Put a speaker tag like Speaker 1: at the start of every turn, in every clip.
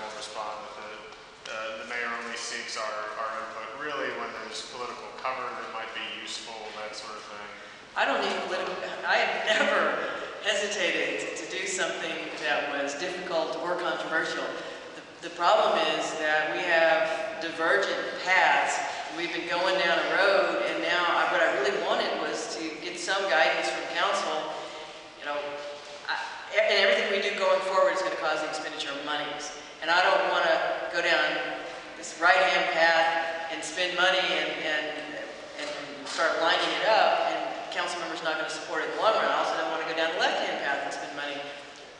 Speaker 1: we'll respond with it. The mayor only seeks our input really when there's political cover that might be useful, that sort of thing.
Speaker 2: I don't need political, I have never hesitated to do something that was difficult or controversial. The problem is that we have divergent paths. We've been going down a road, and now what I really wanted was to get some guidance from council. You know, and everything we do going forward is going to cause the expenditure of monies. And I don't want to go down this right-hand path and spend money and start lining it up, and council members not going to support it in the long run. I also don't want to go down the left-hand path and spend money.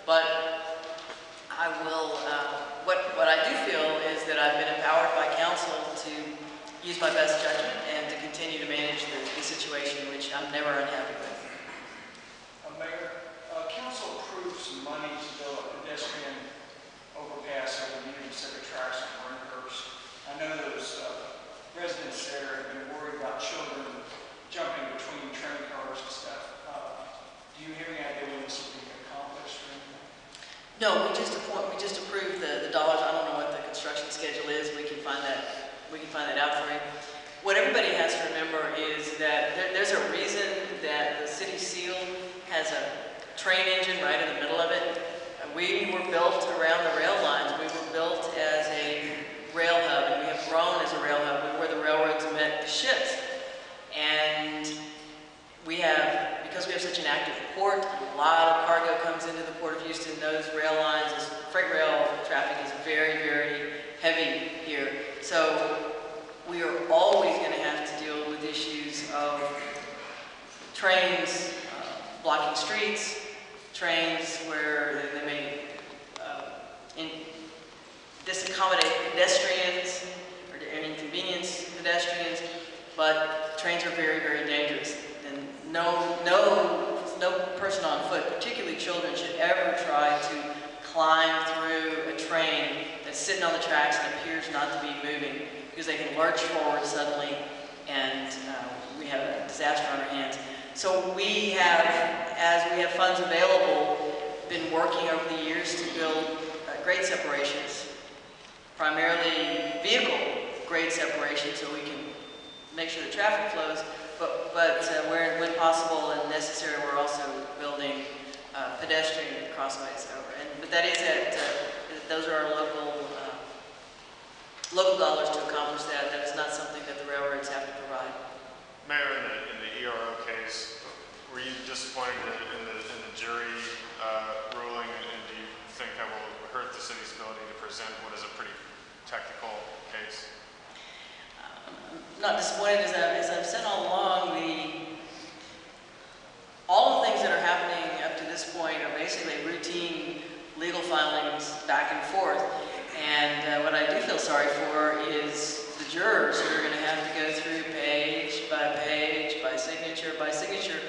Speaker 2: But I will, what I do feel is that I've been empowered by council to use my best judgment and to continue to manage the situation, which I'm never unhappy with.
Speaker 3: Mayor, council approved some money to build a pedestrian overpass over the Union Pacific tracks in Brinkhurst. I know those residents there have been worried about children jumping between train cars and stuff. Do you have any idea when this will be accomplished?
Speaker 2: No, we just approved the dollars. I don't know what the construction schedule is. We can find that out for you. What everybody has to remember is that there's a reason that the city seal has a train engine right in the middle of it. We were built around the rail lines. We were built as a rail hub, and we have grown as a rail hub where the railroads met the ships. And we have, because we have such an active port, a lot of cargo comes into the Port of Houston. Those rail lines, freight rail traffic is very, very heavy here. So we are always going to have to deal with issues of trains blocking streets, trains where they may disaccommodate pedestrians or inconvenience pedestrians, but trains are very, very dangerous. And no person on foot, particularly children, should ever try to climb through a train that's sitting on the tracks and appears not to be moving, because they can lurch forward suddenly and we have a disaster on our hands. So we have, as we have funds available, been working over the years to build grade separations, primarily vehicle grade separations, so we can make sure the traffic flows, but when possible and necessary, we're also building pedestrian crossways over. But that is those are our local dollars to accomplish that. That is not something that the railroads have to provide.
Speaker 1: Mayor, in the ERO case, were you disappointed in the jury ruling, and do you think that will hurt the city's ability to present what is a pretty technical case?
Speaker 2: I'm not disappointed, as I've said all along. All the things that are happening up to this point are basically routine legal filings back and forth. And what I do feel sorry for is the jurors who are going to have to go through page by page, by signature,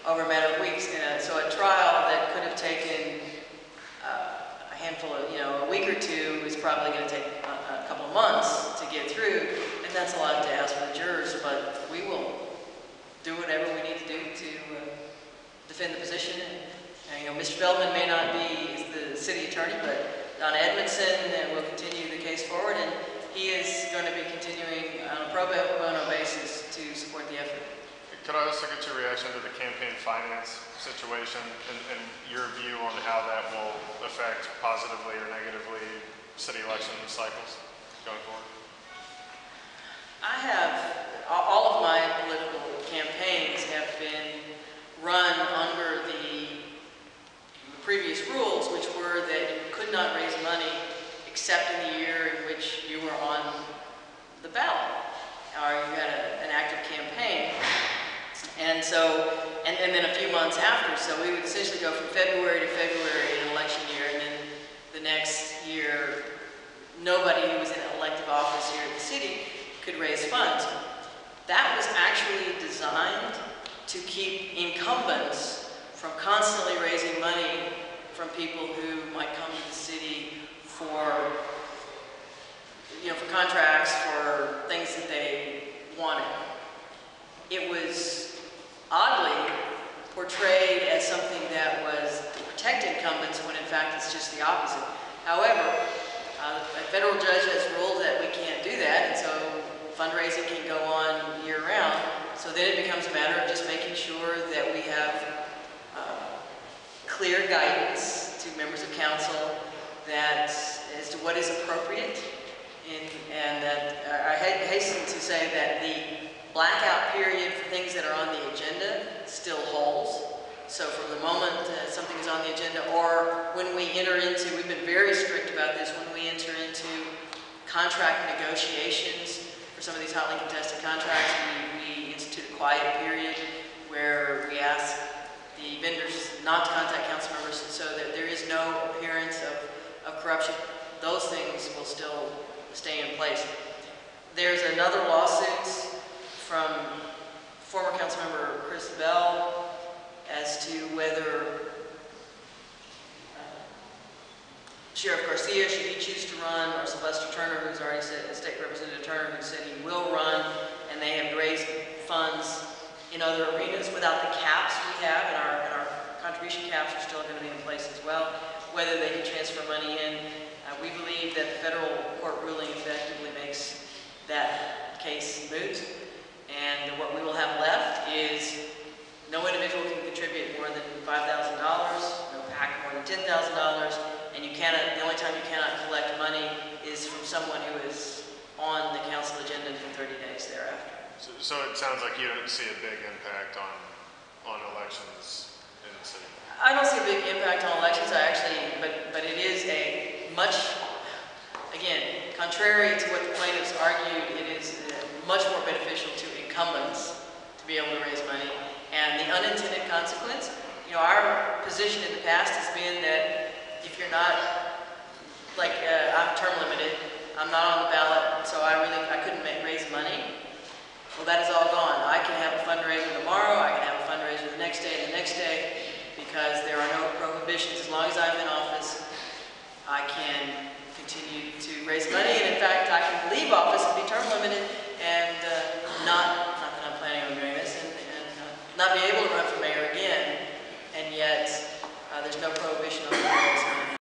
Speaker 2: over a matter of weeks. So a trial that could have taken a handful of, a week or two is probably going to take a couple of months to get through. And that's a lot to ask for the jurors, but we will do whatever we need to do to defend the position. And, Mr. Feldman may not be the city attorney, but Don Edmondson will continue the case forward, and he is going to be continuing on a pro bono basis to support the effort.
Speaker 1: Could I also get your reaction to the campaign finance situation and your view on how that will affect positively or negatively city election cycles going forward?
Speaker 2: All of my political campaigns have been run under the previous rules, which were that you could not raise money except in the year in which you were on the ballot, or you had an active campaign. And then a few months after, so we would essentially go from February to February in an election year, and then the next year, nobody who was in elective office here at the city could raise funds. That was actually designed to keep incumbents from constantly raising money from people who might come to the city for contracts, for things that they wanted. It was oddly portrayed as something that was to protect incumbents when in fact it's just the opposite. However, federal judge has ruled that we can't do that, and so fundraising can go on year-round. So then it becomes a matter of just making sure that we have clear guidance to members of council that as to what is appropriate, and that I hasten to say that the blackout period for things that are on the agenda still holds. So from the moment something is on the agenda, or when we enter into, we've been very strict about this, when we enter into contract negotiations for some of these hotly contested contracts, we institute a quiet period where we ask the vendors not to contact council members so that there is no appearance of corruption. Those things will still stay in place. There's another lawsuit from former council member Chris Bell as to whether Sheriff Garcia, should he choose to run, or Sylvester Turner, who's already said, State Representative Turner, who said he will run, and they have raised funds in other arenas without the caps we have, and our contribution caps are still going to be in place as well, whether they can transfer money in. We believe that the federal court ruling effectively makes that case moot, and what we will have left is no individual can contribute more than $5,000, no PAC more than $10,000, and you cannot, the only time you cannot collect money is from someone who is on the council agenda for 30 days thereafter.
Speaker 1: So it sounds like you don't see a big impact on elections in the city.
Speaker 2: I don't see a big impact on elections. I actually, but it is a much, again, contrary to what the plaintiffs argued, it is much more beneficial to incumbents to be able to raise money. And the unintended consequence, you know, our position in the past has been that if you're not, like, I'm term limited, I'm not on the ballot, so I couldn't raise money. Well, that is all gone. I can have a fundraiser tomorrow, I can have a fundraiser the next day and the next day, because there are no prohibitions. As long as I'm in office, I can continue to raise money, and in fact, I can leave office and be term limited and not that I'm planning on doing this, and not be able to run for mayor again, and yet there's no prohibition on raising money.